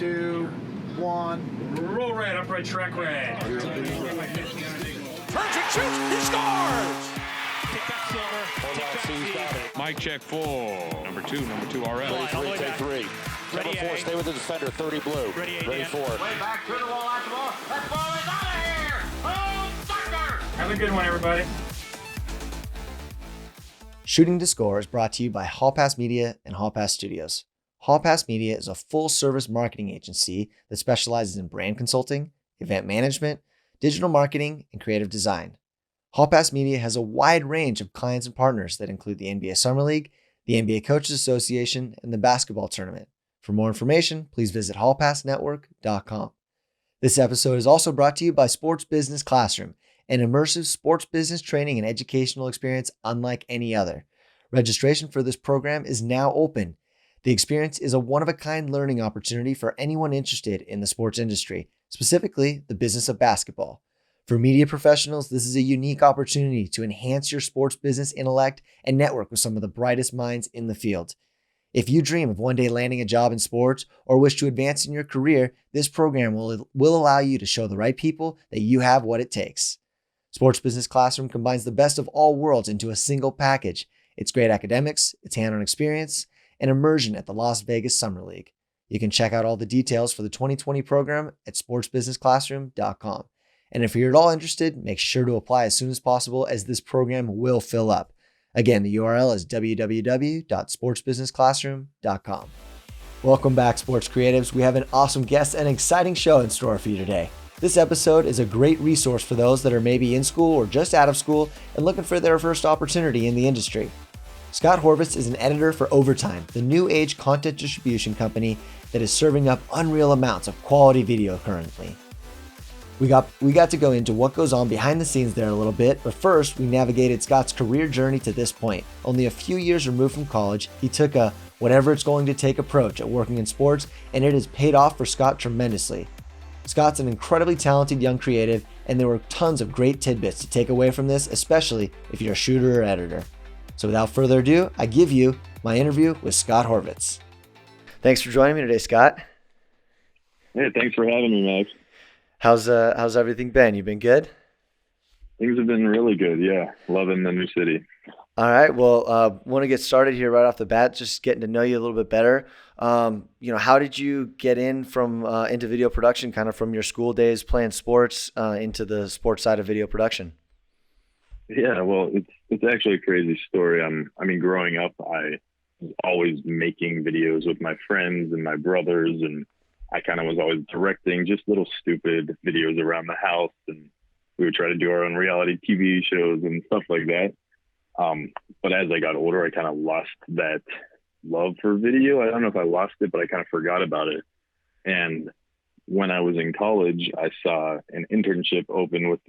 2, 1. Roll red, upright track red. Turns and shoots. He scores! Take back Silver. Take back Steve. Mike check 4. Number 2 RL. Ready 3, take 3. Ready Number 4, A. stay with the defender. 30 blue. Ready A, Ready Dan. 4. Way back to the wall, out the ball. That ball is out of here. Oh, sucker! Have a good one, everybody. Shooting to Score is brought to you by Hall Pass Media and Hall Pass Studios. Hall Pass Media is a full-service marketing agency that specializes in brand consulting, event management, digital marketing, and creative design. Hall Pass Media has a wide range of clients and partners that include the NBA Summer League, the NBA Coaches Association, and the basketball tournament. For more information, please visit hallpassnetwork.com. This episode is also brought to you by Sports Business Classroom, an immersive sports business training and educational experience unlike any other. Registration for this program is now open. The experience is a one-of-a-kind learning opportunity for anyone interested in the sports industry, specifically the business of basketball. For media professionals, this is a unique opportunity to enhance your sports business intellect and network with some of the brightest minds in the field. If you dream of one day landing a job in sports or wish to advance in your career, this program will allow you to show the right people that you have what it takes. Sports Business Classroom combines the best of all worlds into a single package. It's great academics, it's hands-on experience, and immersion at the Las Vegas Summer League. You can check out all the details for the 2020 program at sportsbusinessclassroom.com. And if you're at all interested, make sure to apply as soon as possible as this program will fill up. Again, the URL is www.sportsbusinessclassroom.com. Welcome back, sports creatives. We have an awesome guest and exciting show in store for you today. This episode is a great resource for those that are maybe in school or just out of school and looking for their first opportunity in the industry. Scott Horvitz is an editor for Overtime, the new age content distribution company that is serving up unreal amounts of quality video currently. We got to go into what goes on behind the scenes there a little bit, but first we navigated Scott's career journey to this point. Only a few years removed from college, he took a whatever it's going to take approach at working in sports, and it has paid off for Scott tremendously. Scott's an incredibly talented young creative, and there were tons of great tidbits to take away from this, especially if you're a shooter or editor. So without further ado, I give you my interview with Scott Horvitz. Thanks for joining me today, Scott. Hey, thanks for having me, Max. How's everything been? You been good? Things have been really good, yeah. Loving the new city. All right. Well, want to get started here right off the bat, just getting to know you a little bit better. How did you get into video production, kind of from your school days playing sports into the sports side of video production? Yeah, well, it's actually a crazy story. Growing up, I was always making videos with my friends and my brothers, and I kind of was always directing just little stupid videos around the house, and we would try to do our own reality TV shows and stuff like that. But as I got older, I kind of lost that love for video. I don't know if I lost it, but I kind of forgot about it. And when I was in college, I saw an internship open with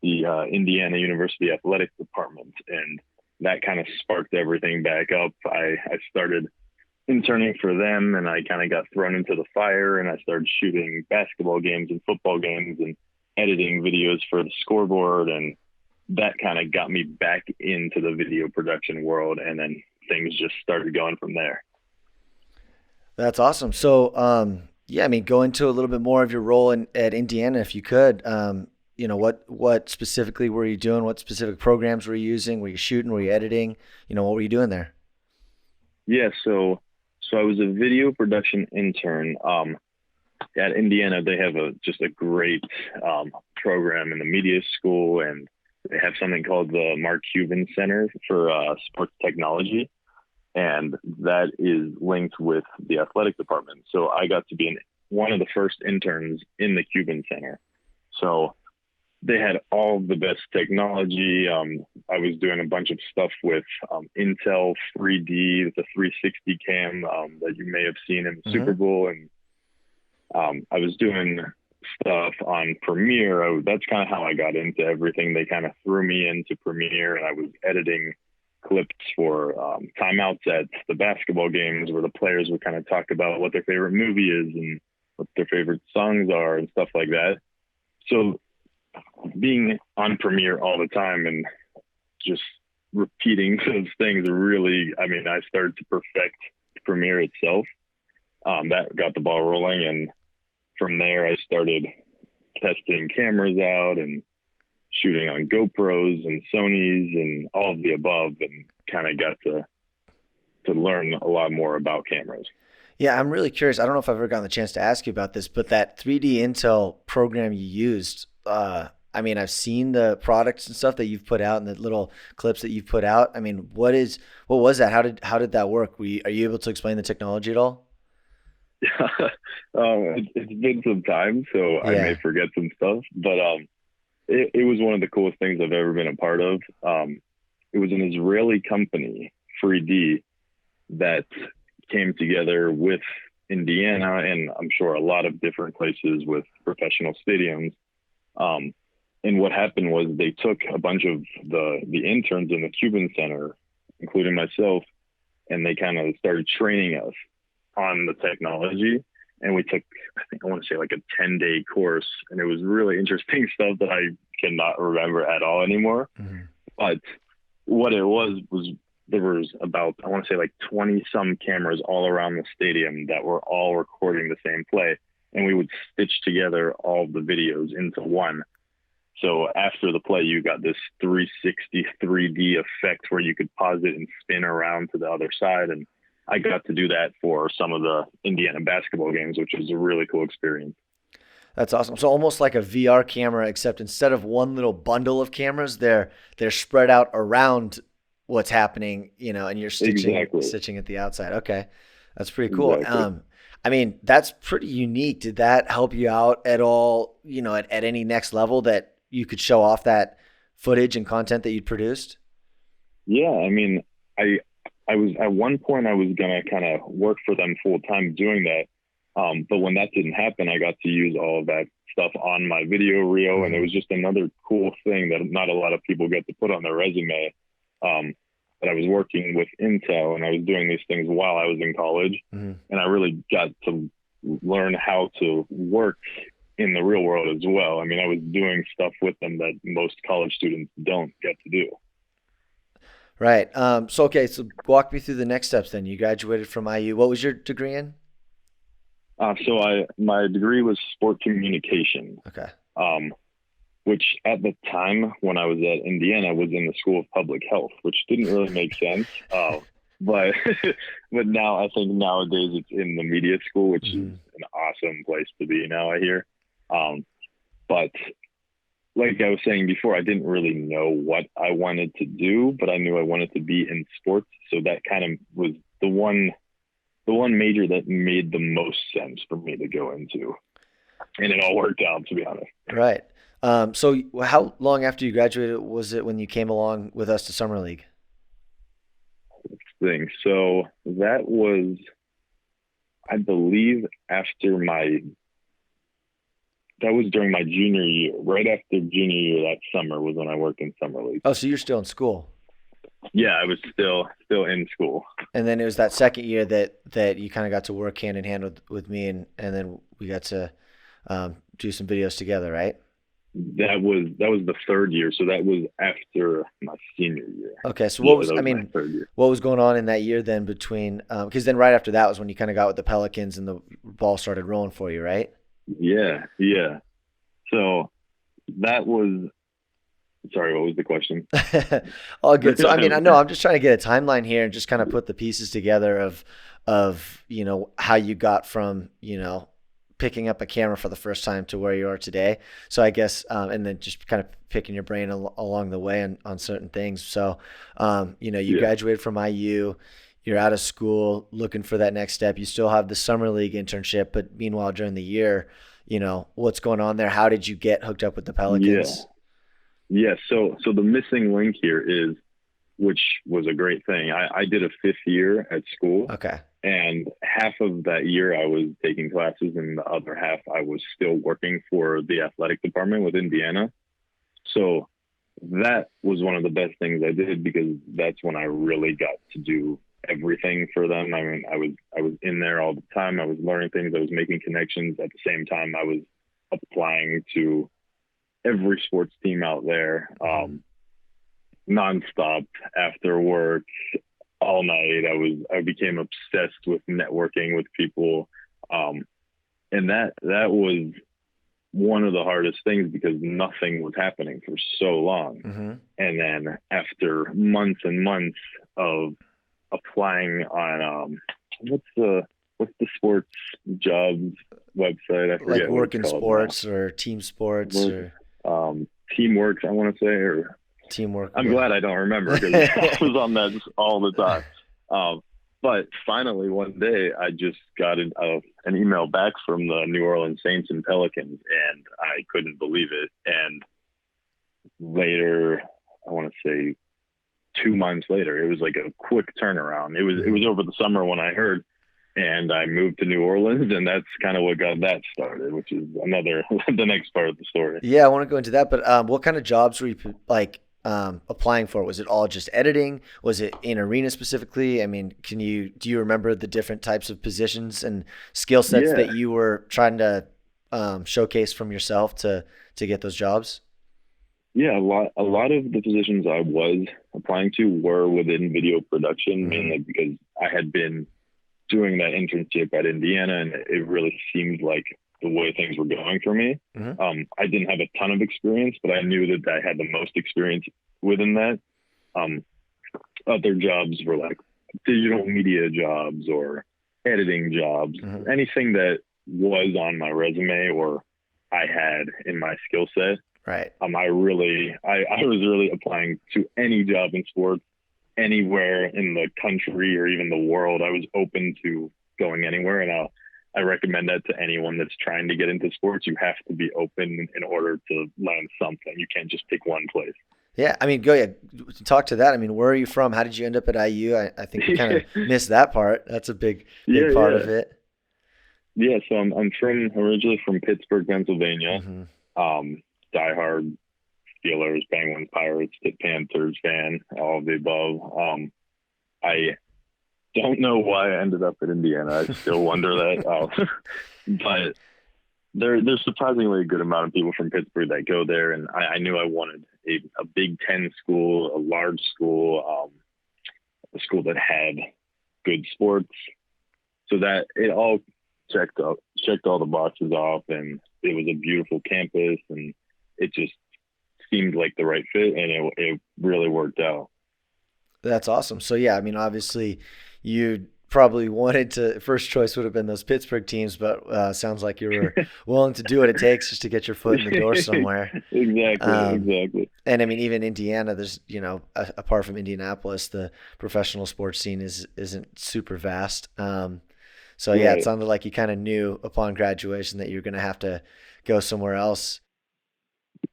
the Indiana University Athletic Department, and that kind of sparked everything back up. I started interning for them, and I kind of got thrown into the fire, and I started shooting basketball games and football games and editing videos for the scoreboard, and that kind of got me back into the video production world, and then things just started going from there. That's awesome. So, go into a little bit more of your role at Indiana, if you could. What specifically were you doing? What specific programs were you using? Were you shooting? Were you editing? What were you doing there? Yeah, so I was a video production intern. At Indiana, they have just a great program in the media school, and they have something called the Mark Cuban Center for Sports Technology, and that is linked with the athletic department. So I got to be one of the first interns in the Cuban Center. So they had all the best technology. I was doing a bunch of stuff with Intel 3D, the 360 cam that you may have seen in the Super Bowl, and I was doing stuff on Premiere. That's kind of how I got into everything. They kind of threw me into Premiere, and I was editing clips for timeouts at the basketball games where the players would kind of talk about what their favorite movie is and what their favorite songs are and stuff like that. So being on Premiere all the time and just repeating those things really, I started to perfect Premiere itself. that got the ball rolling. And from there, I started testing cameras out and shooting on GoPros and Sonys and all of the above, and kind of got to learn a lot more about cameras. Yeah, I'm really curious. I don't know if I've ever gotten the chance to ask you about this, but that 3D Intel program you used, I mean, I've seen the products and stuff that you've put out and the little clips that you've put out. I mean, what was that? How did that work? Are you able to explain the technology at all? It's been some time, so I may forget some stuff, but it was one of the coolest things I've ever been a part of. It was an Israeli company, 3D, that came together with Indiana and I'm sure a lot of different places with professional stadiums. And what happened was they took a bunch of the interns in the Cuban Center, including myself, and they kind of started training us on the technology. And we took, I want to say like a 10-day course, and it was really interesting stuff that I cannot remember at all anymore. Mm-hmm. But what it was there was about, I want to say like 20 some cameras all around the stadium that were all recording the same play. And we would stitch together all the videos into one. So after the play, you got this 360 3D effect where you could pause it and spin around to the other side. And I got to do that for some of the Indiana basketball games, which was a really cool experience. That's awesome. So almost like a VR camera, except instead of one little bundle of cameras, they're spread out around what's happening, and you're stitching at the outside. Okay. That's pretty cool. Exactly. I mean, that's pretty unique. Did that help you out at all, at any next level that you could show off that footage and content that you'd produced? Yeah. I mean, I was at one point I was going to kind of work for them full time doing that. But when that didn't happen, I got to use all of that stuff on my video reel. Mm-hmm. And it was just another cool thing that not a lot of people get to put on their resume. That I was working with Intel and I was doing these things while I was in college. Mm-hmm. And I really got to learn how to work in the real world as well. I mean, I was doing stuff with them that most college students don't get to do. Right. So walk me through the next steps then. You graduated from IU. What was your degree in? My degree was sport communication. Okay. Which at the time when I was at Indiana was in the School of Public Health, which didn't really make sense. But now I think nowadays it's in the media school, which mm-hmm. is an awesome place to be now, I hear. But like I was saying before, I didn't really know what I wanted to do, but I knew I wanted to be in sports. So that kind of was the one major that made the most sense for me to go into. And it all worked out, to be honest. Right. So how long after you graduated was it when you came along with us to Summer League? So that was, I believe, that was during my junior year. Right after junior year that summer was when I worked in Summer League. Oh, so you're still in school? Yeah, I was still in school. And then it was that second year that you kind of got to work hand in hand with me, and then we got to do some videos together, right? That was the third year, so that was after my senior year. Okay, so what was going on in that year then between? Because then right after that was when you kind of got with the Pelicans and the ball started rolling for you, right? Yeah. So that was. Sorry, what was the question? All good. So I mean, I know I'm just trying to get a timeline here and just kind of put the pieces together of how you got from picking up a camera for the first time to where you are today. So I guess, and then just kind of picking your brain along the way on certain things. So, you graduated from IU, you're out of school looking for that next step. You still have the Summer League internship, but meanwhile, during the year, what's going on there? How did you get hooked up with the Pelicans? Yeah. So the missing link here is, which was a great thing. I did a 5th year at school. Okay. And half of that year I was taking classes and the other half I was still working for the athletic department with Indiana. So that was one of the best things I did because that's when I really got to do everything for them. I mean, I was in there all the time. I was learning things. I was making connections. At the same time, I was applying to every sports team out there, nonstop after work, all night. I became obsessed with networking with people And that was one of the hardest things because nothing was happening for so long. Mm-hmm. And then after months and months of applying on what's the sports jobs website? I forget Like what work it's in called sports now. Or team sports or Teamworks, I want to say, or teamwork. I'm glad I don't remember because I was on that just all the time. But finally, one day, I just got an email back from the New Orleans Saints and Pelicans, and I couldn't believe it. And later, I want to say 2 months later, it was like a quick turnaround. It was over the summer when I heard, and I moved to New Orleans, and that's kind of what got that started, which is the next part of the story. Yeah, I want to go into that, but what kind of jobs were you applying for? Was it all just editing? Was it in arena specifically? I mean, do you remember the different types of positions and skill sets that you were trying to showcase from yourself to get those jobs? Yeah, a lot of the positions I was applying to were within video production, mainly because I had been doing that internship at Indiana, and it really seemed like the way things were going for me. Mm-hmm. I didn't have a ton of experience, but I knew that I had the most experience within that. Other jobs were like digital media jobs or editing jobs, anything that was on my resume or I had in my skill set. Right. I was really applying to any job in sports, anywhere in the country or even the world. I was open to going anywhere, and I recommend that to anyone that's trying to get into sports. You have to be open in order to land something. You can't just pick one place. Yeah, I mean, go ahead. Talk to that. I mean, where are you from? How did you end up at IU? I think you kind of missed that part. That's a big part of it. Yeah, so I'm originally from Pittsburgh, Pennsylvania. Diehard Steelers, Penguins, Pirates, Panthers fan, all of the above. I don't know why I ended up at Indiana. I still wonder that. But there's surprisingly a good amount of people from Pittsburgh that go there, and I knew I wanted a Big Ten school, a large school, a school that had good sports, so that it all checked all the boxes off, and it was a beautiful campus, and it just seemed like the right fit, and it really worked out. That's awesome. So yeah, I mean, obviously you probably wanted to, first choice would have been those Pittsburgh teams, but sounds like you were willing to do what it takes just to get your foot in the door somewhere. Exactly. And I mean, even Indiana, there's, apart from Indianapolis, the professional sports scene isn't super vast. So yeah, It sounded like you kind of knew upon graduation that you're going to have to go somewhere else.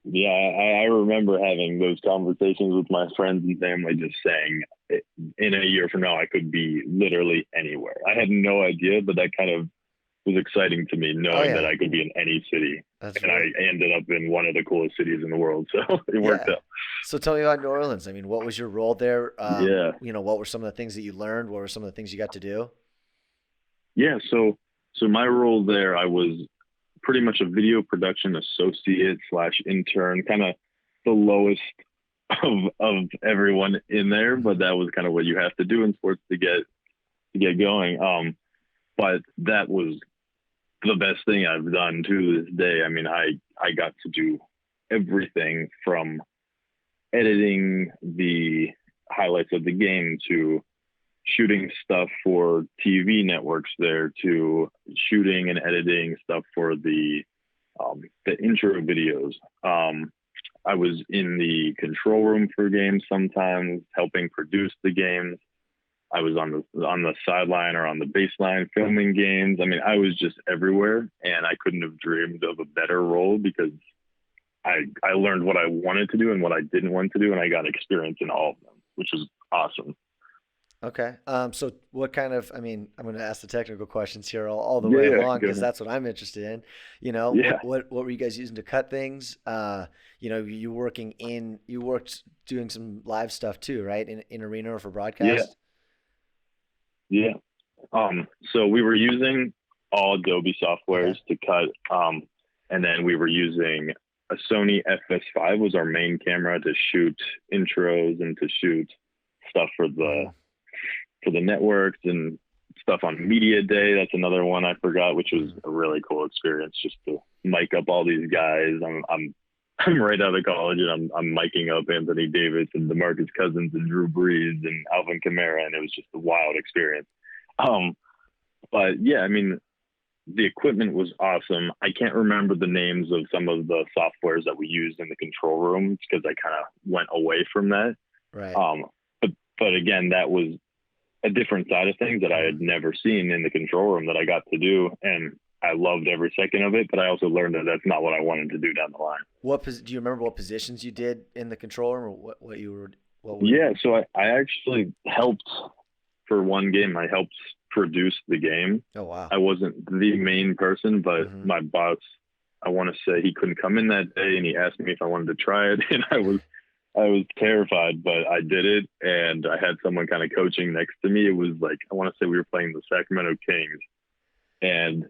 Yeah, I remember having those conversations with my friends and family, just saying in a year from now, I could be literally anywhere. I had no idea, but that kind of was exciting to me, knowing that I could be in any city. I ended up in one of the coolest cities in the world, so it worked out. So tell me about New Orleans. I mean, what was your role there? What were some of the things that you learned? What were some of the things you got to do? Yeah, so my role there, I was pretty much a video production associate / intern, kind of the lowest of everyone in there, but that was kind of what you have to do in sports to get going. But that was the best thing I've done to this day. I mean, I got to do everything from editing the highlights of the game to shooting stuff for TV networks there, to shooting and editing stuff for the intro videos. I was in the control room for games sometimes, helping produce the games. I was on the sideline or on the baseline filming games. I mean, I was just everywhere, and I couldn't have dreamed of a better role because I learned what I wanted to do and what I didn't want to do, and I got experience in all of them, which is awesome. Okay. So what kind of, I mean, I'm going to ask the technical questions here all the way along, because that's what I'm interested in. What were you guys using to cut things? You worked doing some live stuff too, right? In arena or for broadcast? Yeah. So we were using all Adobe softwares to cut. And then we were using a Sony FS5 was our main camera to shoot intros and to shoot stuff for the networks and stuff on media day. That's another one I forgot, which was a really cool experience, just to mic up all these guys. I'm right out of college, and I'm miking up Anthony Davis and DeMarcus Cousins and Drew Brees and Alvin Kamara, and it was just a wild experience. But yeah, I mean, the equipment was awesome. I can't remember the names of some of the softwares that we used in the control room because I kind of went away from that. Right. But again, that was a different side of things that I had never seen in the control room that I got to do. And I loved every second of it, but I also learned that that's not what I wanted to do down the line. Do you remember what positions you did in the control room, or what you were? Yeah. So I actually helped for one game. I helped produce the game. Oh, wow. I wasn't the main person, but my boss, I want to say, he couldn't come in that day, and he asked me if I wanted to try it. And I was terrified, but I did it. And I had someone kind of coaching next to me. It was like, I want to say we were playing the Sacramento Kings, and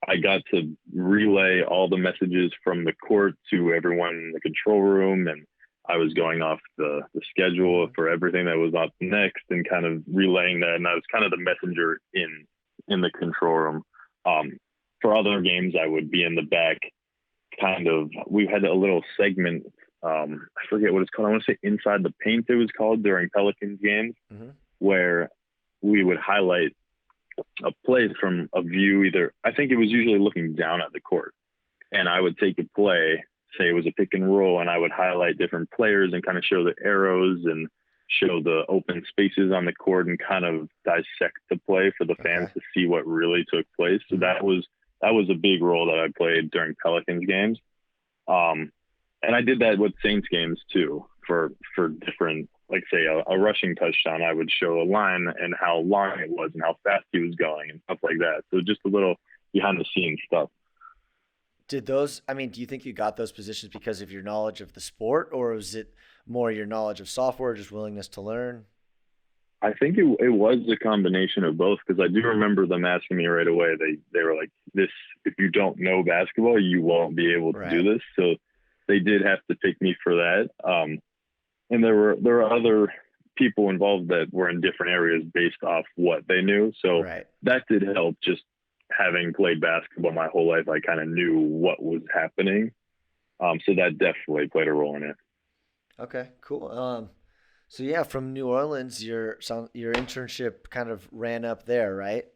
I got to relay all the messages from the court to everyone in the control room. And I was going off the schedule for everything that was up next and kind of relaying that. And I was kind of the messenger in the control room. For other games, I would be in the back, we had a little segment. I forget what it's called. I want to say Inside the Paint, it was called, during Pelicans games, where we would highlight a play from a view, I think it was usually looking down at the court. And I would take a play, say it was a pick and roll, and I would highlight different players and kind of show the arrows and show the open spaces on the court and kind of dissect the play for the fans to see what really took place. So that was a big role that I played during Pelicans games. And I did that with Saints games too, for different, like say a rushing touchdown, I would show a line and how long it was and how fast he was going and stuff like that. So just a little behind the scenes stuff. Do you think you got those positions because of your knowledge of the sport, or was it more your knowledge of software, just willingness to learn? I think it was a combination of both, because I do remember them asking me right away. They were like, "This, if you don't know basketball, you won't be able to do this." So they did have to pick me for that. And there were other people involved that were in different areas based off what they knew. So that did help. Just having played basketball my whole life, I kind of knew what was happening. So that definitely played a role in it. Okay, cool. So yeah, from New Orleans, your internship kind of ran up there, right?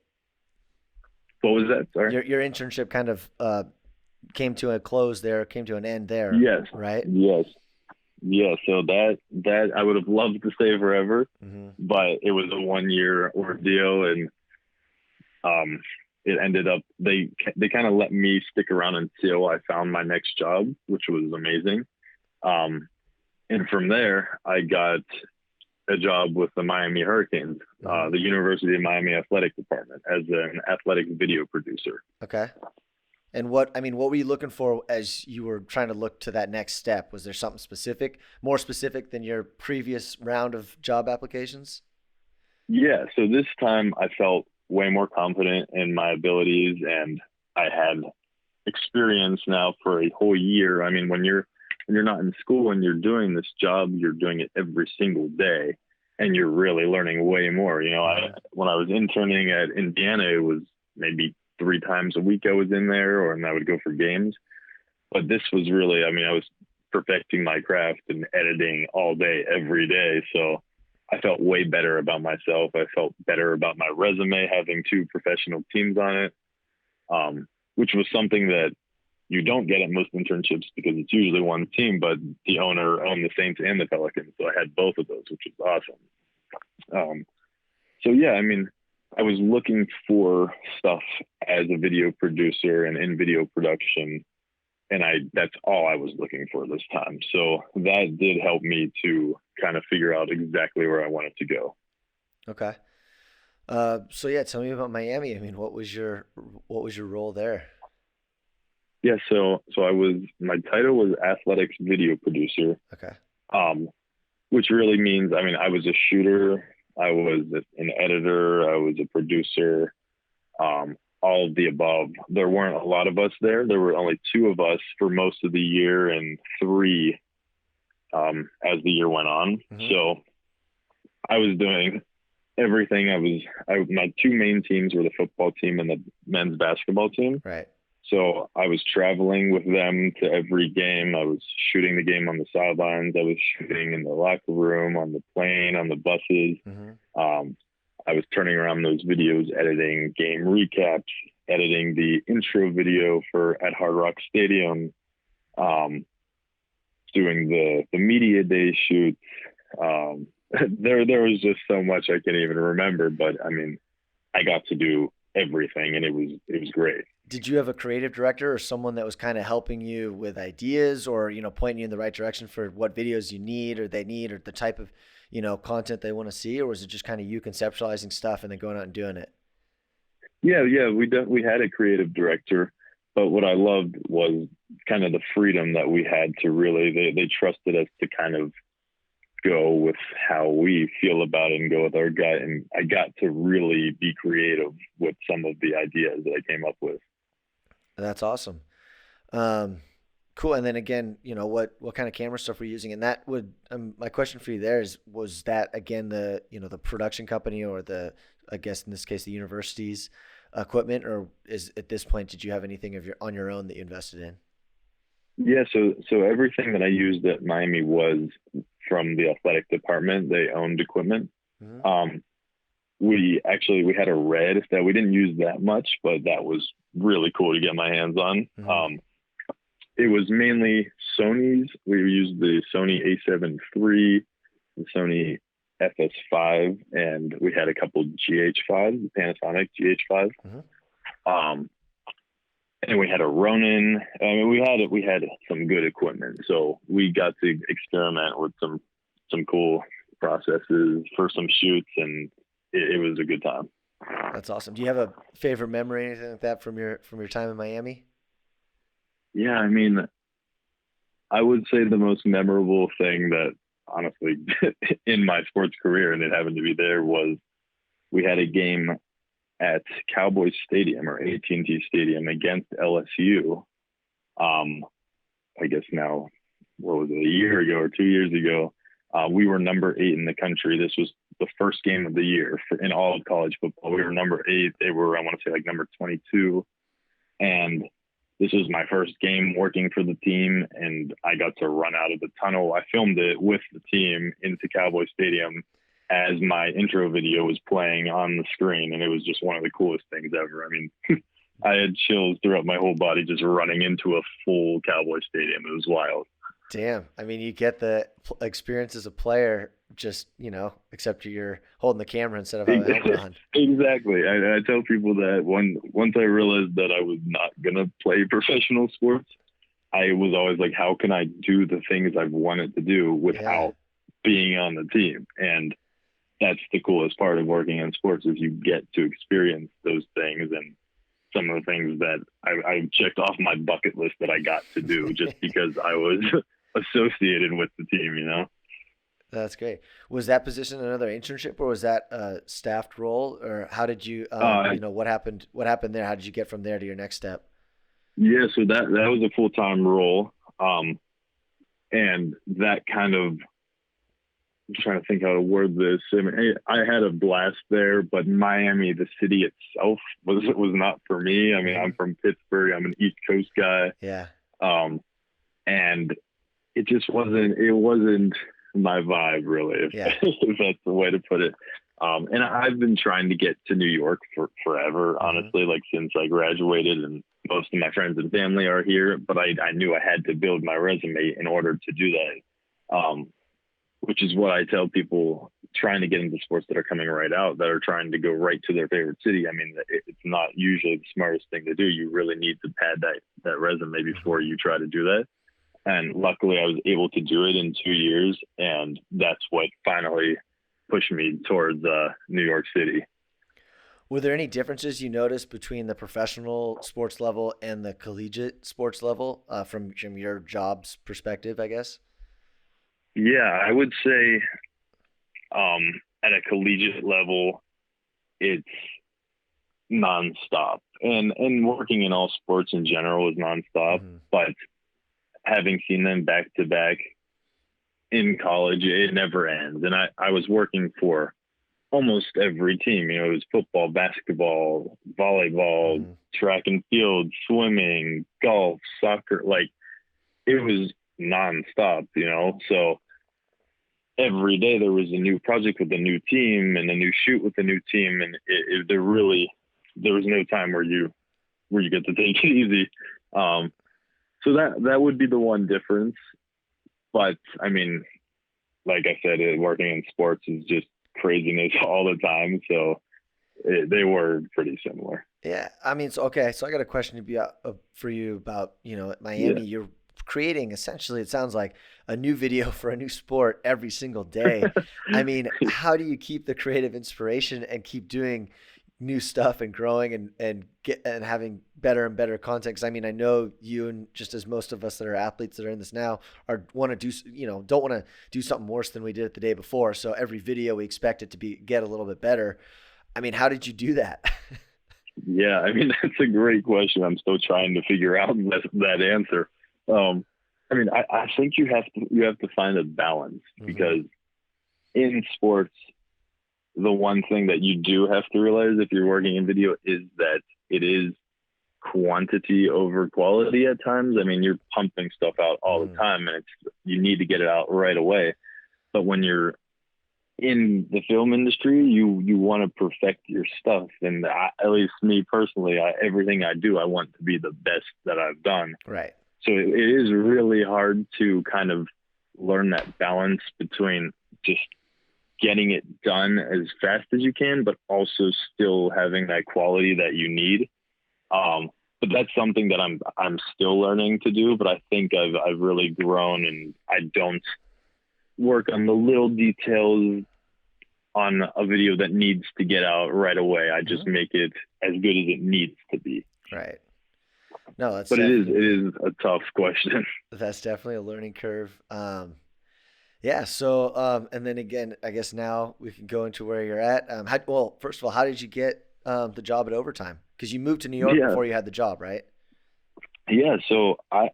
What was that? Sorry. Your internship kind of came to a close there, came to an end there. Yes. Right? Yes. Yeah. So that I would have loved to stay forever, but it was a 1-year ordeal, and it ended up, they kind of let me stick around until I found my next job, which was amazing. And from there, I got a job with the Miami Hurricanes, the University of Miami Athletic Department, as an athletics video producer. Okay. And what were you looking for as you were trying to look to that next step? Was there something specific, more specific than your previous round of job applications? Yeah. So this time I felt way more confident in my abilities, and I had experience now for a whole year. I mean, when you're not in school and you're doing this job, you're doing it every single day, and you're really learning way more. You know, when I was interning at Indiana, it was maybe 3 times a week I was in there, and I would go for games. But this was really, I was perfecting my craft and editing all day, every day. So I felt way better about myself. I felt better about my resume, having 2 professional teams on it, which was something that you don't get at most internships because it's usually one team, but the owner owned the Saints and the Pelicans. So I had both of those, which was awesome. So yeah, I was looking for stuff as a video producer and in video production, and that's all I was looking for this time. So that did help me to kind of figure out exactly where I wanted to go. Okay. So yeah, tell me about Miami. What was your role there? Yeah. So my title was athletics video producer. Okay. Which really means, I was a shooter, I was an editor, I was a producer, all of the above. There weren't a lot of us there. There were only 2 of us for most of the year, and 3 as the year went on. So I was doing everything. My two main teams were the football team and the men's basketball team. Right. So I was traveling with them to every game. I was shooting the game on the sidelines. I was shooting in the locker room, on the plane, on the buses. Mm-hmm. I was turning around those videos, editing game recaps, editing the intro video at Hard Rock Stadium, doing the media day shoots. There was just so much I can't even remember, but I mean, I got to do everything, and it was great. Did you have a creative director or someone that was kind of helping you with ideas, or pointing you in the right direction for what videos you need, or they need, or the type of content they want to see, or was it just kind of you conceptualizing stuff and then going out and doing it? Yeah, we had a creative director, but what I loved was kind of the freedom that we had to really, they trusted us to kind of go with how we feel about it and go with our gut. And I got to really be creative with some of the ideas that I came up with. That's awesome. Cool. And then again, what kind of camera stuff were you using? And that would, my question for you there was that again, the production company, or I guess in this case, the university's equipment, or is at this point, did you have anything on your own that you invested in? Yeah. So everything that I used at Miami was from the athletic department. They owned equipment. Mm-hmm. We had a Red that we didn't use that much, but that was really cool to get my hands on. Mm-hmm. It was mainly Sony's. We used the Sony A7 III, the Sony FS5, and we had a couple GH5s, the Panasonic GH5. Mm-hmm. And we had a Ronin. I mean, we had some good equipment, so we got to experiment with some cool processes for some shoots, and it was a good time. That's awesome. Do you have a favorite memory, anything like that from your time in Miami? Yeah, I mean, I would say the most memorable thing that honestly in my sports career, and it happened to be there, was we had a game at Cowboys Stadium, or AT&T Stadium, against LSU. I guess now, what was it, a year ago or 2 years ago? We were number 8 in the country. This was the first game of the year in all of college football. We were number 8. They were, I want to say, like number 22. And this was my first game working for the team, and I got to run out of the tunnel. I filmed it with the team into Cowboy Stadium as my intro video was playing on the screen, and it was just one of the coolest things ever. I mean, I had chills throughout my whole body just running into a full Cowboy Stadium. It was wild. Damn. I mean, you get the experience as a player, just, except you're holding the camera instead of having a helmet on. Exactly. I tell people that once I realized that I was not going to play professional sports, I was always like, how can I do the things I've wanted to do without being on the team? And that's the coolest part of working in sports, is you get to experience those things, and some of the things that I checked off my bucket list that I got to do just because I was associated with the team, That's great. Was that position another internship, or was that a staffed role, or how did you, what happened there? How did you get from there to your next step? Yeah, so that was a full-time role. And that kind of, I'm trying to think how to word this. I mean, I had a blast there, but Miami, the city itself, was not for me. I mean, I'm from Pittsburgh. I'm an East Coast guy. Yeah. And it just wasn't my vibe, really, if that's the way to put it. And I've been trying to get to New York for forever, honestly, like since I graduated, and most of my friends and family are here, but I knew I had to build my resume in order to do that. Which is what I tell people trying to get into sports that are coming right out, that are trying to go right to their favorite city. I mean, it's not usually the smartest thing to do. You really need to pad that resume before you try to do that. And luckily I was able to do it in 2 years. And that's what finally pushed me towards New York City. Were there any differences you noticed between the professional sports level and the collegiate sports level from your job's perspective, I guess? Yeah, I would say at a collegiate level, it's nonstop. And working in all sports in general is nonstop. Mm-hmm. But having seen them back to back in college, it never ends. And I was working for almost every team. It was football, basketball, volleyball, track and field, swimming, golf, soccer. Like, it was nonstop, So every day there was a new project with a new team and a new shoot with a new team, and there was no time where you get to take it easy. So that would be the one difference. But I mean, like I said, working in sports is just craziness all the time. So they were pretty similar. Yeah. I mean, so I got a question for you about, at Miami, you're creating essentially, it sounds like, a new video for a new sport every single day. I mean, how do you keep the creative inspiration and keep doing new stuff and growing and having better and better content? Because I mean, I know you, and just as most of us that are athletes that are in this now, don't want to do something worse than we did it the day before. So every video we expect it to get a little bit better. I mean, how did you do that? Yeah, I mean, that's a great question. I'm still trying to figure out that answer. I mean, I think you have to find a balance, because in sports, the one thing that you do have to realize if you're working in video is that it is quantity over quality at times. I mean, you're pumping stuff out all the time, and you need to get it out right away. But when you're in the film industry, you want to perfect your stuff. And at least me personally, everything I do, I want to be the best that I've done. Right. So it is really hard to kind of learn that balance between just getting it done as fast as you can, but also still having that quality that you need. But that's something that I'm still learning to do, but I think I've really grown, and I don't work on the little details on a video that needs to get out right away. I just make it as good as it needs to be. Right. No, but it is a tough question. That's definitely a learning curve. Yeah. So, and then again, I guess now we can go into where you're at. First of all, how did you get the job at Overtime? Because you moved to New York before you had the job, right? Yeah. So I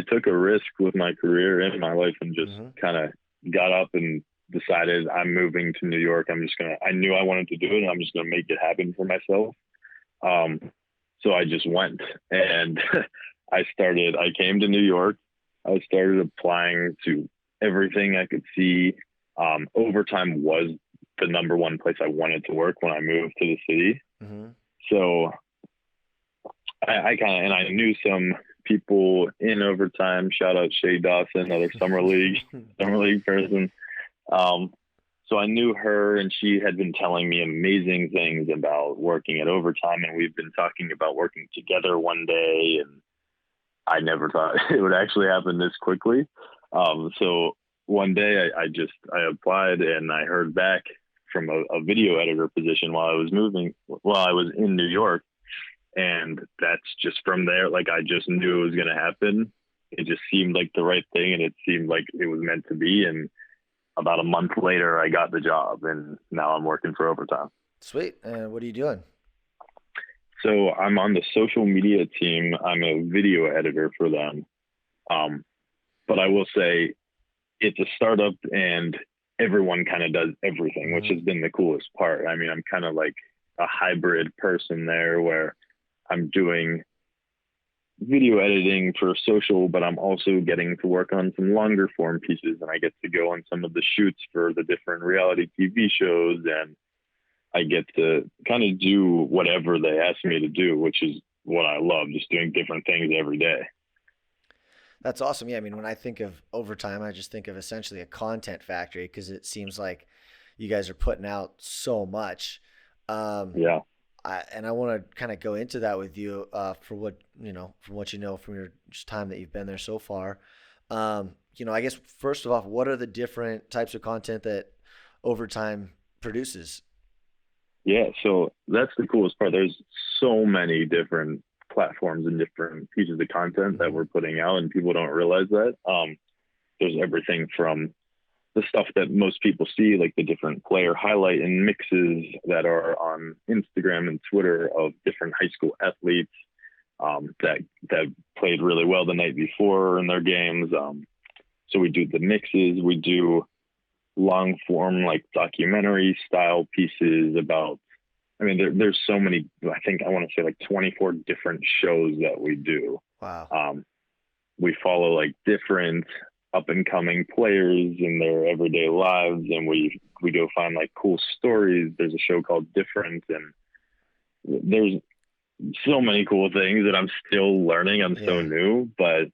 took a risk with my career and my life, and just kind of got up and decided I'm moving to New York. I knew I wanted to do it, and I'm just going to make it happen for myself. So I just went, and I came to New York. I started applying to everything I could see. Overtime was the number one place I wanted to work when I moved to the city. So I knew some people in Overtime. Shout out Shay Dawson, another summer league person. So I knew her, and she had been telling me amazing things about working at Overtime, and we've been talking about working together one day, and I never thought it would actually happen this quickly. So one day I applied, and I heard back from a video editor position while I was in New York. And that's just from there. Like, I just knew it was going to happen. It just seemed like the right thing, and it seemed like it was meant to be. And about a month later, I got the job, and now I'm working for Overtime. Sweet. And what are you doing? So I'm on the social media team. I'm a video editor for them. But I will say it's a startup, and everyone kind of does everything, which has been the coolest part. I mean, I'm kind of like a hybrid person there, where I'm doing video editing for social, but I'm also getting to work on some longer form pieces, and I get to go on some of the shoots for the different reality TV shows, and I get to kind of do whatever they ask me to do, which is what I love, just doing different things every day. That's awesome. Yeah. I mean, when I think of Overtime, I just think of essentially a content factory, because it seems like you guys are putting out so much. Yeah. And I want to kind of go into that with you from what you know from your time that you've been there so far. I guess first of all, what are the different types of content that Overtime produces? Yeah, so that's the coolest part. There's so many different platforms and different pieces of content that we're putting out, and people don't realize that. There's everything from the stuff that most people see, like the different player highlight and mixes that are on Instagram and Twitter of different high school athletes that played really well the night before in their games. So we do the mixes. We do long form, like documentary style pieces about, I mean, there's so many, I think I want to say like 24 different shows that we do. Wow. We follow like different up and coming players in their everyday lives. And we go find like cool stories. There's a show called Different, and there's so many cool things that I'm still learning. I'm so new, but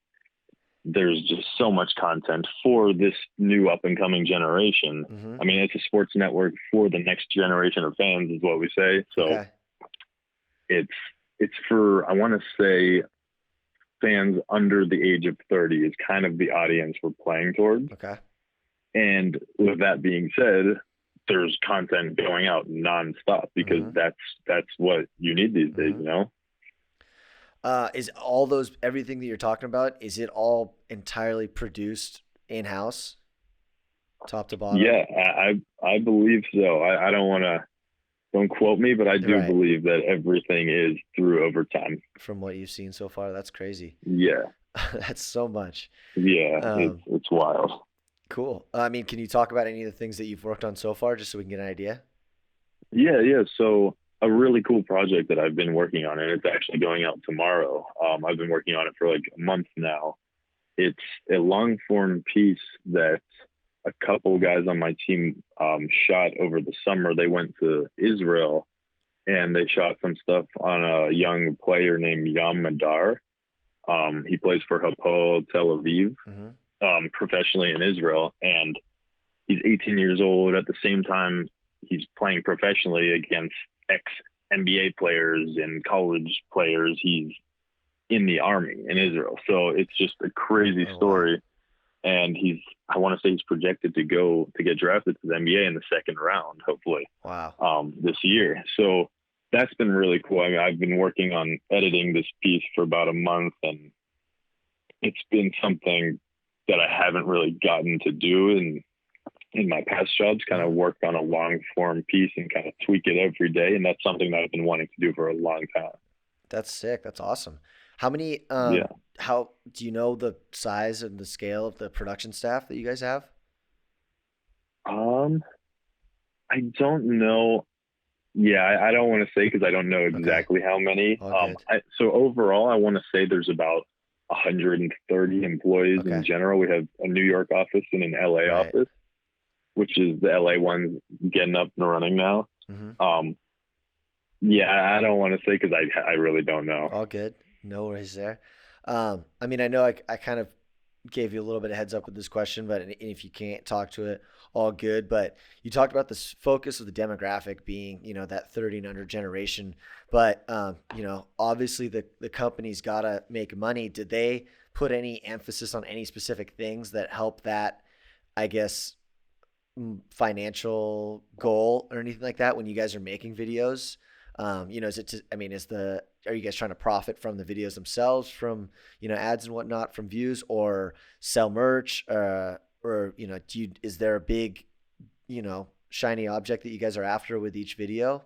there's just so much content for this new up and coming generation. Mm-hmm. I mean, it's a sports network for the next generation of fans is what we say. So it's for, I want to say, fans under the age of 30 is kind of the audience we're playing towards. Okay. And with that being said, there's content going out nonstop because that's what you need these days, you know? Is everything that you're talking about, is it all entirely produced in-house, top to bottom? Yeah, I believe so. I don't quote me, but I do believe that everything is through overtime. From what you've seen so far, that's crazy. Yeah. That's so much. Yeah, it's wild. Cool. I mean, can you talk about any of the things that you've worked on so far, just so we can get an idea? Yeah. So a really cool project that I've been working on, and it's actually going out tomorrow. I've been working on it for like a month now. It's a long form piece that a couple guys on my team shot over the summer. They went to Israel and they shot some stuff on a young player named Yam Madar. He plays for Hapoel Tel Aviv professionally in Israel, and he's 18 years old. At the same time, he's playing professionally against ex-NBA players and college players. He's in the army in Israel. So it's just a crazy story. Wow. And I want to say he's projected to get drafted to the NBA in the second round, hopefully. Wow. This year. So that's been really cool. I mean, I've been working on editing this piece for about a month, and it's been something that I haven't really gotten to do in my past jobs, kind of work on a long form piece and kind of tweak it every day. And that's something that I've been wanting to do for a long time. That's sick. That's awesome. How many, how do you know the size and the scale of the production staff that you guys have? I don't know. Yeah, I don't want to say, cause I don't know exactly how many. So overall, I want to say there's about 130 employees in general. We have a New York office and an LA office, which is the LA one getting up and running now. Yeah, I don't want to say, cause I really don't know. All good. No worries there. I mean, I know I kind of gave you a little bit of heads up with this question, but if you can't talk to it, all good. But you talked about this focus of the demographic being, that 30 and under generation. But, obviously the company's got to make money. Did they put any emphasis on any specific things that help that, I guess, financial goal or anything like that when you guys are making videos? Are you guys trying to profit from the videos themselves, from, ads and whatnot, from views, or sell merch, or, is there a big, shiny object that you guys are after with each video?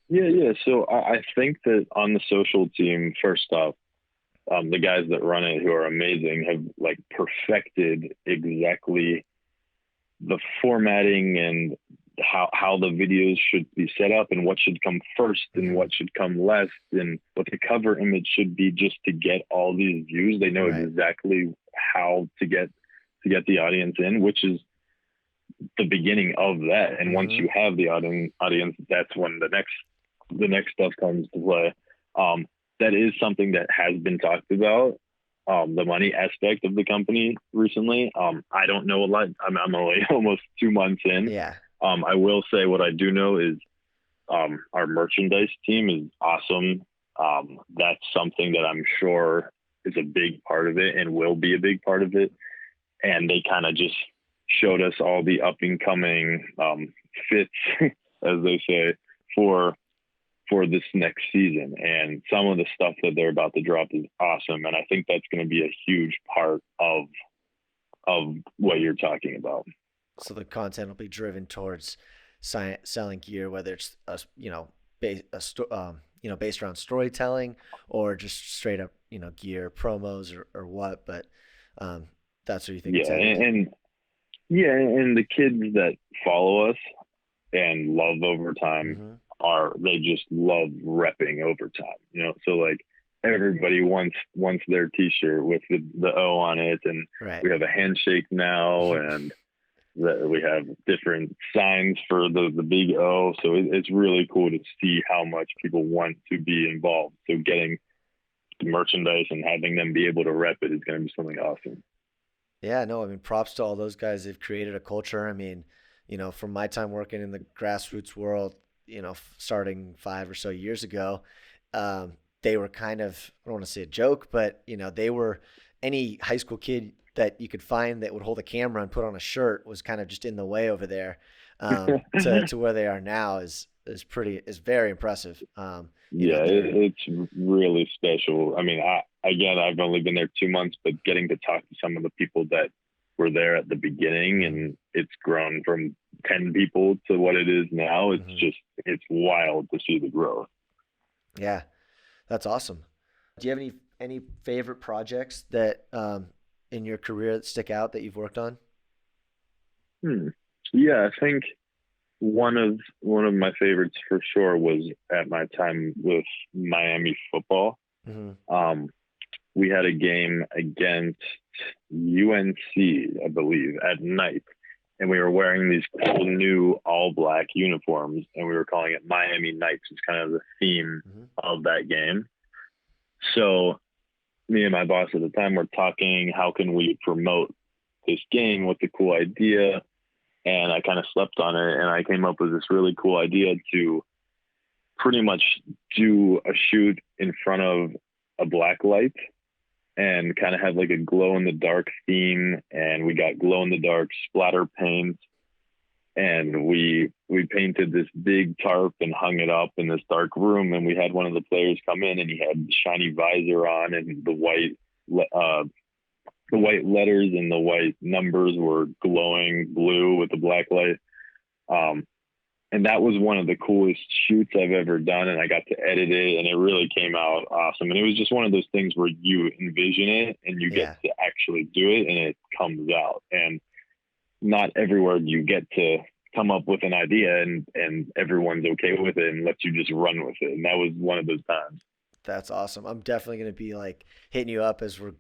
Yeah. So I think that on the social team, first off, the guys that run it, who are amazing, have like perfected exactly the formatting and how the videos should be set up and what should come first and what should come last and what the cover image should be, just to get all these views. They know exactly how to get the audience in, which is the beginning of that. And once you have the audience, that's when the next stuff comes to play. That is something that has been talked about, the money aspect of the company recently. I don't know a lot. I'm only almost 2 months in. Yeah. I will say what I do know is our merchandise team is awesome. That's something that I'm sure is a big part of it and will be a big part of it. And they kind of just showed us all the up and coming fits, as they say, for this next season. And some of the stuff that they're about to drop is awesome. And I think that's going to be a huge part of what you're talking about. So the content will be driven towards selling gear, whether it's based around storytelling or just straight up gear promos or what. But that's what you think. Yeah, and Yeah, and the kids that follow us and love overtime they just love repping overtime, you know. So like everybody wants their T-shirt with the O on it, and Right. we have a handshake now, and we have different signs for the big O. So it's really cool to see how much people want to be involved. So getting merchandise and having them be able to rep it is going to be something awesome. Yeah, no, I mean, props to all those guys. They've created a culture. I mean, you know, from my time working in the grassroots world, you know, starting 5 or so years ago, they were kind of, I don't want to say a joke, but, you know, they were any high school kid that you could find that would hold a camera and put on a shirt was kind of just in the way over there. To where they are now is very impressive. Yeah, it's really special. I mean, I've only been there 2 months, but getting to talk to some of the people that were there at the beginning, and it's grown from 10 people to what it is now. It's wild to see the growth. Yeah, that's awesome. Do you have any favorite projects that in your career that stick out that you've worked on? Yeah, I think one of my favorites for sure was at my time with Miami football. We had a game against UNC, I believe, at night, and we were wearing these cool new all black uniforms, and we were calling it Miami Nights. It's kind of the theme of that game. So me and my boss at the time were talking, how can we promote this game? What's a cool idea? And I kind of slept on it, and I came up with this really cool idea to pretty much do a shoot in front of a black light and kind of have like a glow in the dark theme. And we got glow in the dark splatter paint, and we painted this big tarp and hung it up in this dark room. And we had one of the players come in, and he had shiny visor on, and the white letters and the white numbers were glowing blue with the black light. And that was one of the coolest shoots I've ever done. And I got to edit it, and it really came out awesome. And it was just one of those things where you envision it and you get to actually do it, and it comes out. And not everywhere do you get to come up with an idea and everyone's okay with it and lets you just run with it. And that was one of those times. That's awesome. I'm definitely going to be like hitting you up as we're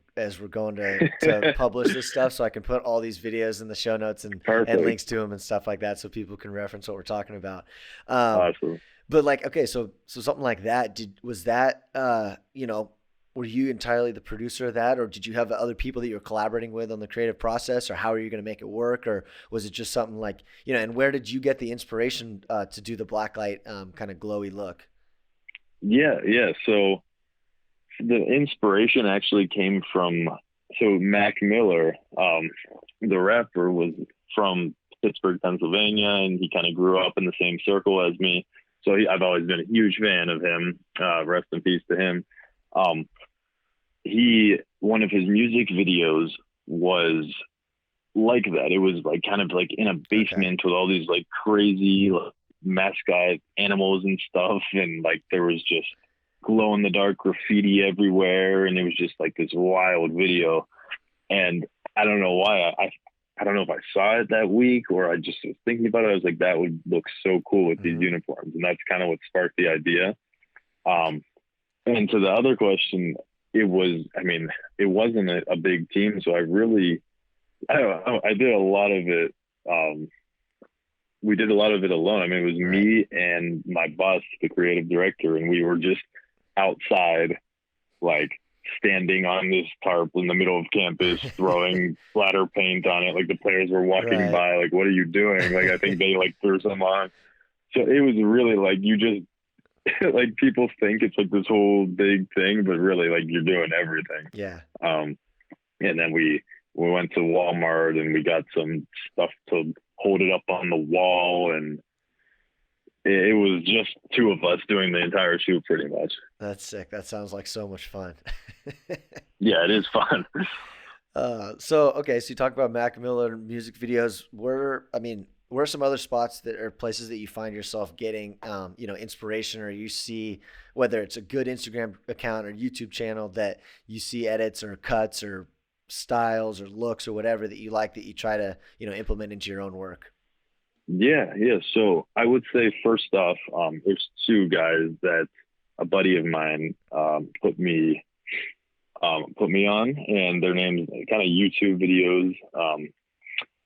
going to publish this stuff, so I can put all these videos in the show notes and links to them and stuff like that, so people can reference what we're talking about. Awesome. But like, okay, so something like that, was that you know, were you entirely the producer of that, or did you have other people that you were collaborating with on the creative process, or how are you going to make it work, or was it just something like, you know, and where did you get the inspiration to do the blacklight kind of glowy look? Yeah. So the inspiration actually came from, Mac Miller, the rapper, was from Pittsburgh, Pennsylvania, and he kind of grew up in the same circle as me. So I've always been a huge fan of him. Rest in peace to him. One of his music videos was like that. It was like kind of like in a basement with all these like crazy mascot animals and stuff, and like there was just glow in the dark graffiti everywhere, and it was just like this wild video. And I don't know why, I don't know if I saw it that week or I just was thinking about it. I was like, that would look so cool with these uniforms, and that's kind of what sparked the idea. And to the other question, it wasn't a big team, so I did a lot of it. We did a lot of it alone. I mean, it was me and my boss, the creative director, and we were just outside, like standing on this tarp in the middle of campus, throwing splatter paint on it. Like the players were walking by, like, what are you doing? Like, I think they like threw some on. So it was really like, you just, like people think it's like this whole big thing, but really like you're doing everything. Yeah. And then we went to Walmart and we got some stuff to hold it up on the wall, and it was just two of us doing the entire shoot pretty much. That's sick. That sounds like so much fun. Yeah, it is fun. So you talk about Mac Miller music videos. Where are some other spots that are places that you find yourself getting, inspiration, or you see, whether it's a good Instagram account or YouTube channel, that you see edits or cuts or styles or looks or whatever that you like that you try to, implement into your own work? Yeah. So I would say first off, there's two guys that a buddy of mine put me on, and their names kind of YouTube videos.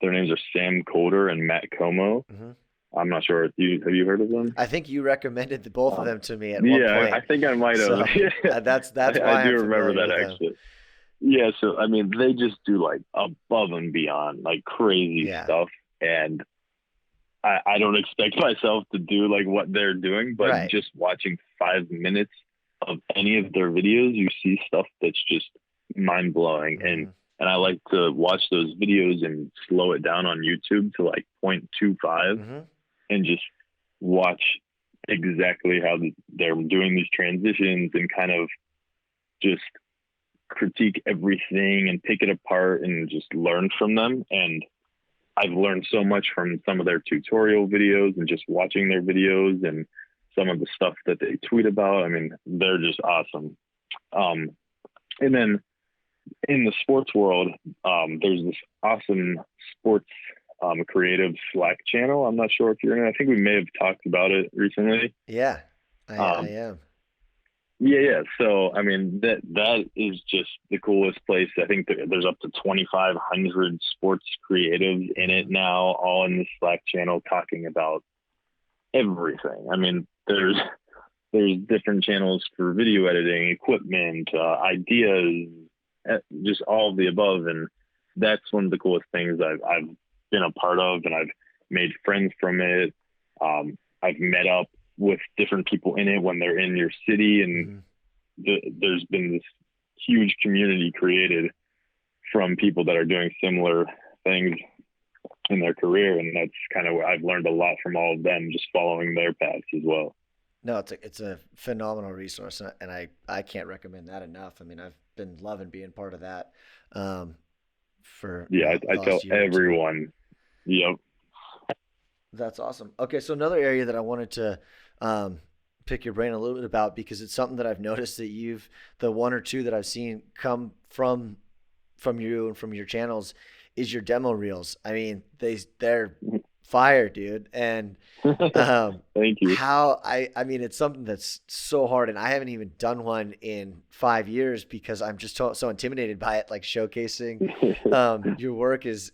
Their names are Sam Coulter and Matt Como. Mm-hmm. I'm not sure if have you heard of them? I think you recommended both of them to me at one point. Yeah, I think I might have. So, that's why I do I'm remember that with actually. Yeah, so I mean, they just do like above and beyond, like crazy stuff, and I don't expect myself to do like what they're doing, but just watching 5 minutes of any of their videos, you see stuff that's just mind blowing, and I like to watch those videos and slow it down on YouTube to like 0.25 and just watch exactly how they're doing these transitions and kind of just critique everything and pick it apart and just learn from them. And I've learned so much from some of their tutorial videos and just watching their videos and some of the stuff that they tweet about. I mean, they're just awesome. And then in the sports world, there's this awesome sports creative Slack channel. I'm not sure if you're in it. I think we may have talked about it recently. Yeah, I am. Yeah. So, I mean, that is just the coolest place. I think there's up to 2,500 sports creatives in it now, all in the Slack channel talking about everything. I mean, there's different channels for video editing, equipment, ideas, just all of the above. And that's one of the coolest things I've been a part of, and I've made friends from it. I've met up with different people in it when they're in your city, and there's been this huge community created from people that are doing similar things in their career. And that's kind of where I've learned a lot from all of them, just following their paths as well. No, it's a phenomenal resource, and I can't recommend that enough. I mean, I've been loving being part of that. I tell everyone. Yep. That's awesome. Okay, so another area that I wanted to pick your brain a little bit about, because it's something that I've noticed that the one or two that I've seen come from you and from your channels is your demo reels. I mean, they're fire, dude. And thank you. I mean, it's something that's so hard, and I haven't even done one in 5 years because I'm just so intimidated by it. Like, showcasing your work is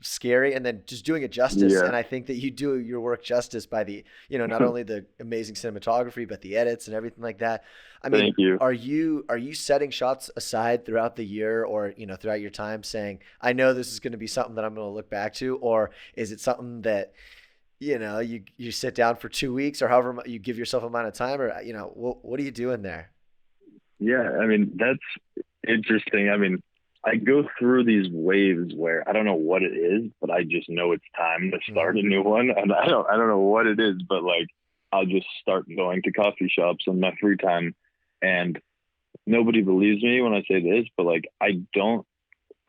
scary, and then just doing it justice. And I think that you do your work justice by the, not only the amazing cinematography, but the edits and everything like that. I mean, thank you. Are you setting shots aside throughout the year, or, throughout your time, saying, I know this is going to be something that I'm going to look back to? Or is it something that, you sit down for 2 weeks or however you give yourself amount of time, or, what are you doing there? Yeah. I mean, that's interesting. I mean, I go through these waves where I don't know what it is, but I just know it's time to start a new one. And I don't know what it is, but like, I'll just start going to coffee shops in my free time. And nobody believes me when I say this, but like, I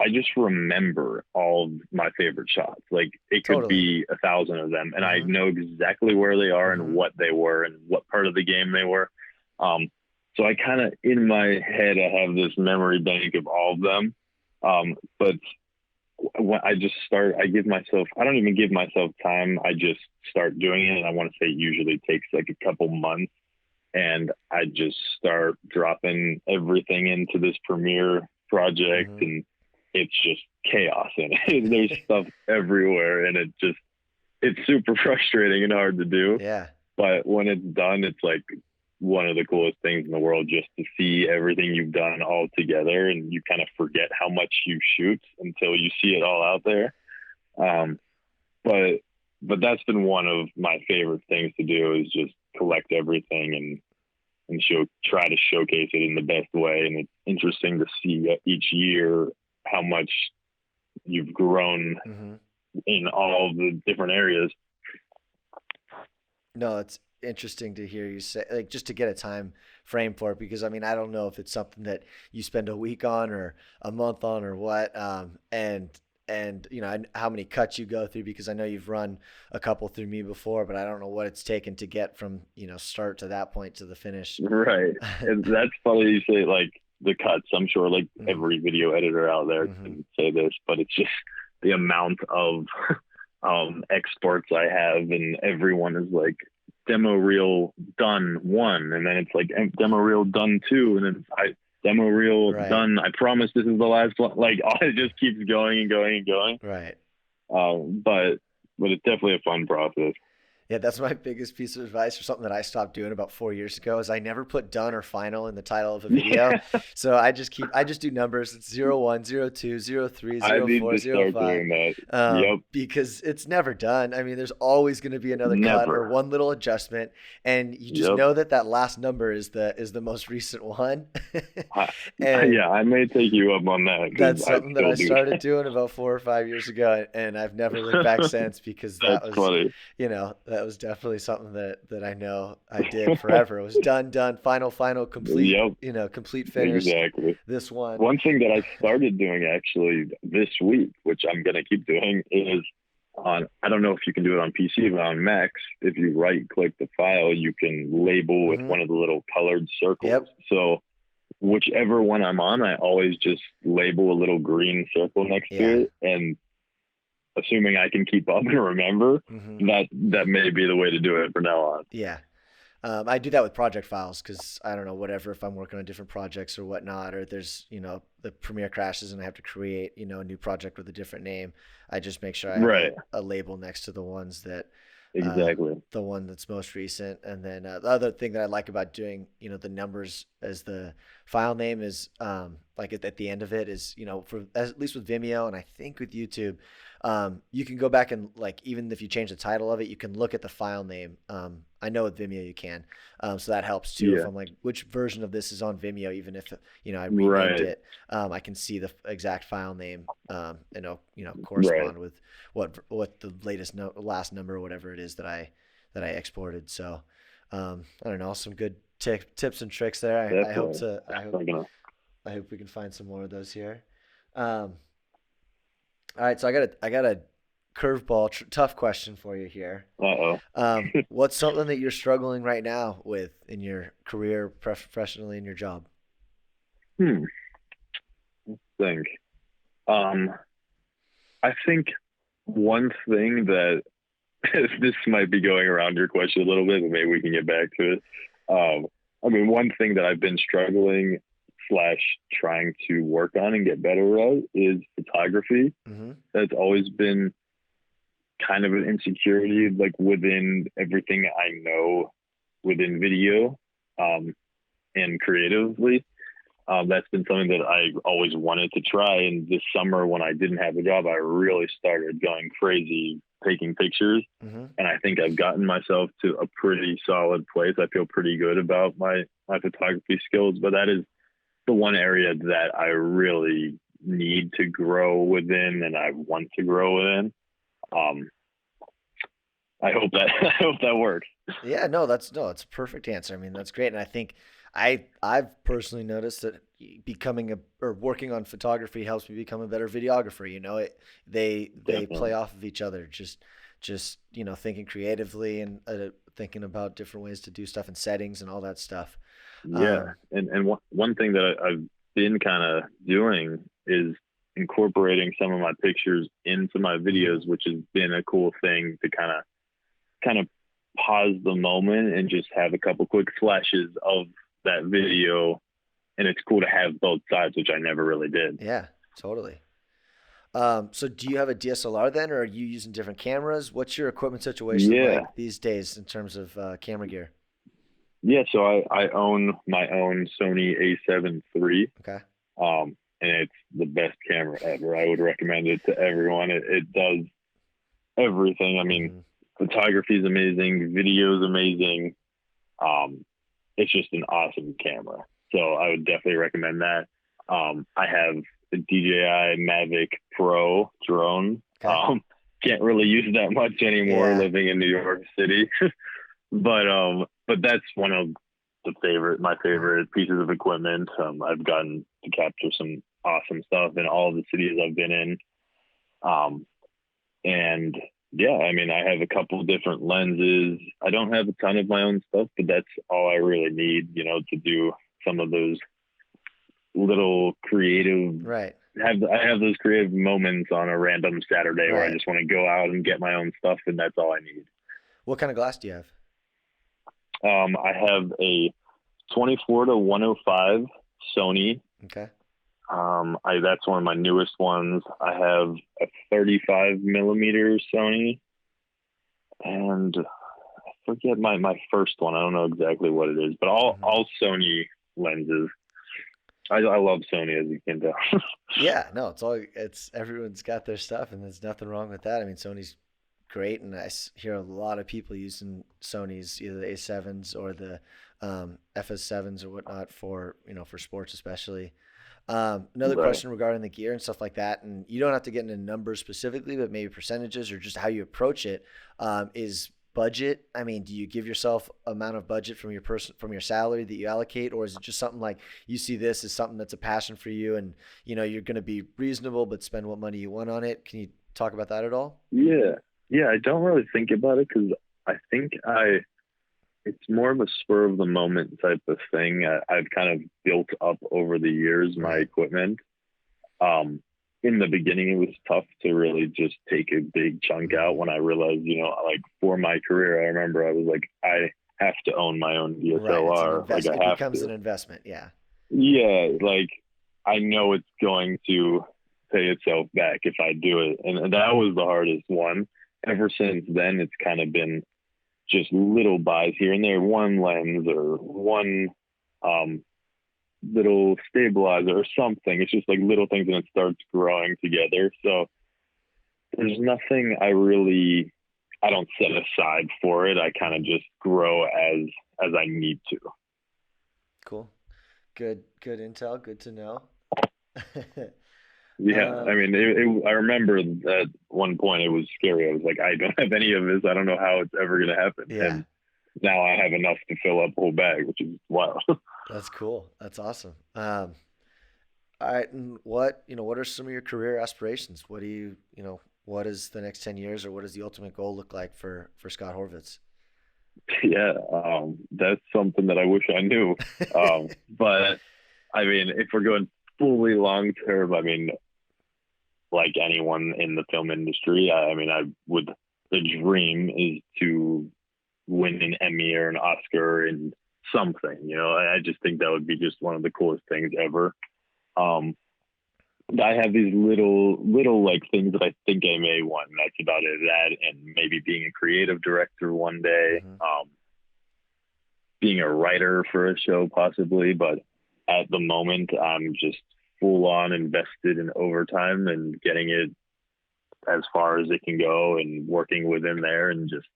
just remember all of my favorite shots. Like, it could be 1,000 of them, and I know exactly where they are and what they were and what part of the game they were. So I kind of, in my head, I have this memory bank of all of them. But when I just start, I don't even give myself time. I just start doing it. And I want to say it usually takes like a couple months, and I just start dropping everything into this Premiere project, and it's just chaos in it. There's stuff everywhere, and it's super frustrating and hard to do. Yeah. But when it's done, it's like one of the coolest things in the world, just to see everything you've done all together, and you kind of forget how much you shoot until you see it all out there. But that's been one of my favorite things to do, is just collect everything and try to showcase it in the best way. And it's interesting to see each year how much you've grown in all the different areas. No, it's interesting to hear you say, like, just to get a time frame for it, because I mean, I don't know if it's something that you spend a week on or a month on or what, and how many cuts you go through, because I know you've run a couple through me before, but I don't know what it's taken to get from start to that point to the finish. Right. And that's funny you say, like, the cuts. I'm sure like every video editor out there can say this, but it's just the amount of exports I have, and everyone is like demo reel done 1, and then it's like demo reel done 2, and then it's demo reel done. I promise this is the last one. Like it just keeps going and going and going. Right. But it's definitely a fun process. Yeah, that's my biggest piece of advice, or something that I stopped doing about 4 years ago, is I never put done or final in the title of a video. So I just do numbers. It's 01, 02, 03, 04, 05. Because it's never done. I mean, there's always going to be another cut or one little adjustment, and you just know that last number is the most recent one. I may take you up on that. That's something that I started doing about 4 or 5 years ago, and I've never looked back since, because that was funny. That was definitely something that I know I did forever. It was done, final, complete, complete finish. Exactly. This one. One thing that I started doing actually this week, which I'm going to keep doing, is I don't know if you can do it on PC, but on Macs, if you right click the file, you can label with one of the little colored circles. Yep. So whichever one I'm on, I always just label a little green circle next to it, and assuming I can keep up and remember, that may be the way to do it from now on. Yeah. I do that with project files, because I don't know, whatever, if I'm working on different projects or whatnot, or there's, the Premiere crashes and I have to create, a new project with a different name, I just make sure I have a label next to the ones that, the one that's most recent. And then the other thing that I like about doing, the numbers as the file name is like at the end of it is, at least with Vimeo, and I think with YouTube, you can go back and, like, even if you change the title of it, you can look at the file name. I know with Vimeo you can, so that helps too. If I'm like, which version of this is on Vimeo, even if I renamed it, I can see the exact file name, and correspond with what the last number or whatever it is that I exported. So I don't know, some good tips and tricks there. I hope we can find some more of those here. All right, so I got a curveball, tough question for you here. What's something that you're struggling right now with in your career, professionally, in your job? Let's think. I think one thing that this might be going around your question a little bit, but maybe we can get back to it. One thing that I've been struggling / trying to work on and get better at is photography. That's always been kind of an insecurity, like within everything I know within video, and creatively. That's been something that I always wanted to try. And this summer, when I didn't have a job, I really started going crazy taking pictures. And I think I've gotten myself to a pretty solid place. I feel pretty good about my photography skills, but that is the one area that I really need to grow within, and I want to grow within. I hope that works. Yeah, it's a perfect answer. I mean, that's great. And I think I've personally noticed that working on photography helps me become a better videographer. They play off of each other, just thinking creatively and thinking about different ways to do stuff and settings and all that stuff. Yeah. And one thing that I've been kind of doing is incorporating some of my pictures into my videos, which has been a cool thing to kind of pause the moment and just have a couple quick flashes of that video. And it's cool to have both sides, which I never really did. Yeah, totally. So do you have a DSLR then, or are you using different cameras? What's your equipment situation like these days in terms of camera gear? Yeah, so I own my own Sony A7 III. Okay. And it's the best camera ever. I would recommend it to everyone. It does everything. I mean, photography is amazing. Video is amazing. It's just an awesome camera. So I would definitely recommend that. I have a DJI Mavic Pro drone. Okay. Can't really use that much anymore living in New York City. But that's one of my favorite pieces of equipment. I've gotten to capture some awesome stuff in all of the cities I've been in. And yeah, I mean, I have a couple different lenses. I don't have a ton of my own stuff, but that's all I really need, to do some of those little creative. Right. I have those creative moments on a random Saturday where I Right. just want to go out and get my own stuff, and that's all I need. What kind of glass do you have? I have a 24 to 105 Sony. Okay. That's one of my newest ones. I have a 35 millimeter Sony, and I forget my first one. I don't know exactly what it is, but all Sony lenses. I love Sony, as you can tell. Yeah, no, it's everyone's got their stuff, and there's nothing wrong with that. I mean, Sony's great, and hear a lot of people using Sony's, either the A7s or the FS7s or whatnot for sports especially. Another Right. question regarding the gear and stuff like that, and you don't have to get into numbers specifically, but maybe percentages or just how you approach it, is budget. I mean, do you give yourself amount of budget from your salary that you allocate, or is it just something like you see this as something that's a passion for you, and you're going to be reasonable but spend what money you want on it? Can you talk about that at all? Yeah. I don't really think about it because I think it's more of a spur of the moment type of thing. I've kind of built up over the years my equipment. In the beginning, it was tough to really just take a big chunk out when I realized, like for my career, I remember I was like, I have to own my own DSLR. Right, Like I it have becomes to. an investment. Yeah. Yeah, like I know it's going to pay itself back if I do it. And that was the hardest one. Ever since then, it's kind of been just little buys here and there, one lens or one little stabilizer or something. It's just like little things, and it starts growing together. So there's nothing I don't set aside for it. I kind of just grow as I need to. Cool. Good intel. Good to know. Yeah, I mean, I remember at one point it was scary. I was like, I don't have any of this. I don't know how it's ever going to happen. Yeah. And now I have enough to fill up a whole bag, which is wild. That's cool. That's awesome. All right. And what are some of your career aspirations? What do what is the next 10 years, or what does the ultimate goal look like for Scott Horvitz? Yeah, that's something that I wish I knew. But I mean, if we're going fully long term, I mean, like anyone in the film industry, the dream is to win an Emmy or an Oscar in something. I just think that would be just one of the coolest things ever. I have these little like things that I think I may want. That's about it. That and maybe being a creative director one day, being a writer for a show possibly. But at the moment, I'm just full on invested in overtime and getting it as far as it can go and working within there and just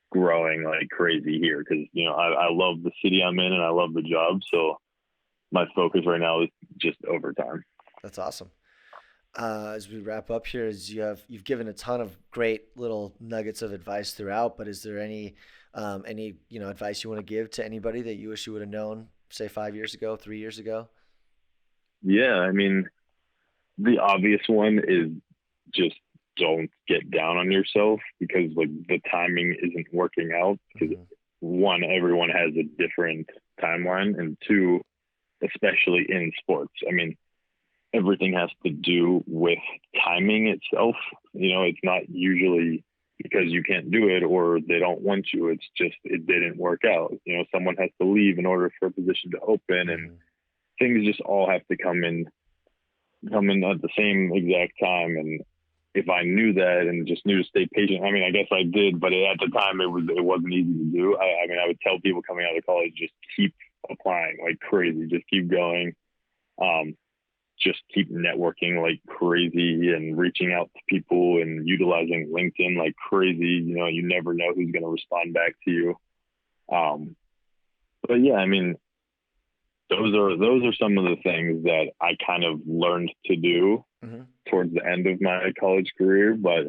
growing like crazy here. Cause I love the city I'm in and I love the job. So my focus right now is just overtime. That's awesome. As we wrap up here, you've given a ton of great little nuggets of advice throughout, but is there any advice you want to give to anybody that you wish you would have known, say 5 years ago, 3 years ago? Yeah, I mean, the obvious one is just don't get down on yourself because like the timing isn't working out because one, everyone has a different timeline, and two, especially in sports, I mean, everything has to do with timing itself. It's not usually because you can't do it or they don't want you. It's just, it didn't work out. Someone has to leave in order for a position to open, and things just all have to come in at the same exact time. And if I knew that and just knew to stay patient, I mean, I guess I did, but at the time it wasn't easy to do. I would tell people coming out of college, just keep applying like crazy, just keep going. Just keep networking like crazy and reaching out to people and utilizing LinkedIn like crazy. You never know who's going to respond back to you. But yeah, I mean, those are some of the things that I kind of learned to do towards the end of my college career, but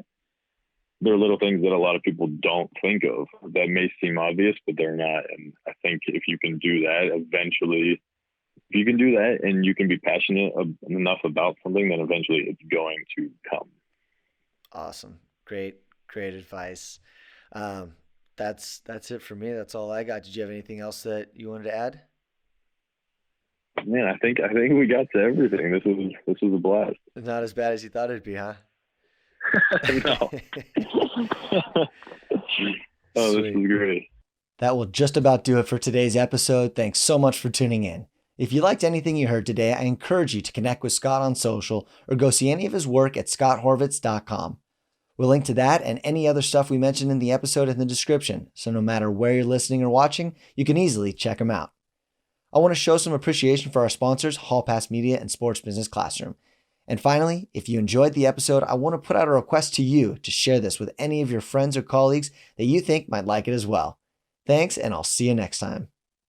they're little things that a lot of people don't think of that may seem obvious, but they're not. And I think if you can do that eventually, if you can do that and you can be passionate enough about something, then eventually it's going to come. Awesome. Great advice. That's it for me. That's all I got. Did you have anything else that you wanted to add? Man, I think we got to everything. This was a blast. Not as bad as you thought it'd be, huh? No. Oh, Sweet. this is great. That will just about do it for today's episode. Thanks so much for tuning in. If you liked anything you heard today, I encourage you to connect with Scott on social or go see any of his work at scotthorvitz.com. We'll link to that and any other stuff we mentioned in the episode in the description, so no matter where you're listening or watching, you can easily check them out. I want to show some appreciation for our sponsors, Hall Pass Media and Sports Business Classroom. And finally, if you enjoyed the episode, I want to put out a request to you to share this with any of your friends or colleagues that you think might like it as well. Thanks, and I'll see you next time.